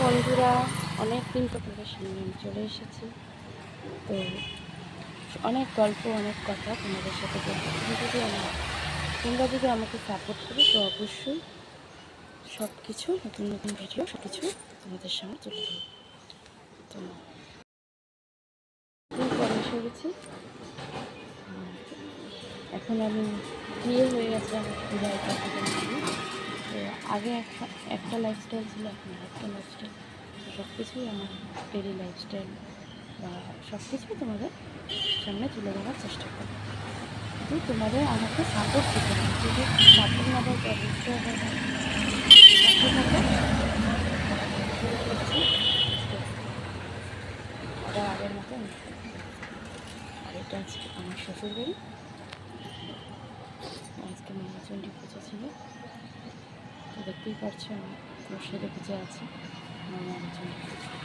বন্ধুরা, অনেক দিন তোমাদের সামনে আমি চলে এসেছি। তো অনেক গল্প, অনেক কথা তোমাদের সাথে বলবো। তোমরা যদি আমাকে সাপোর্ট করো তো অবশ্যই সব কিছু নতুন নতুন ভিডিও সব কিছু তোমাদের সামনে তুলে ধরবো। তো পরে এসে গেছি। এখন আমি বিয়ে হয়ে গেছে আমার বিবাহিত জীবনে। তো আগে একটা লাইফস্টাইল ছিল, এখন একটা লাইফস্টাইল। সব কিছুই আমার ডেলি লাইফস্টাইল বা সব কিছুই তোমাদের সামনে তুলে ধরার চেষ্টা করব। কিন্তু তোমাদের আমাকে সাপোর্ট দিতে হবে। যদি সাপোর্ট না দেয় তো অবশ্যই হবে না। আবার আগের মতো আর এটা আজকে আমার শ্বশুরবাড়ি। আজকে মহাচণ্ডী পুজো ছিল, তো দেখতেই পাচ্ছি আমি প্রসাদে পুজো আছে আমার মহাচণ্ডী পুজো।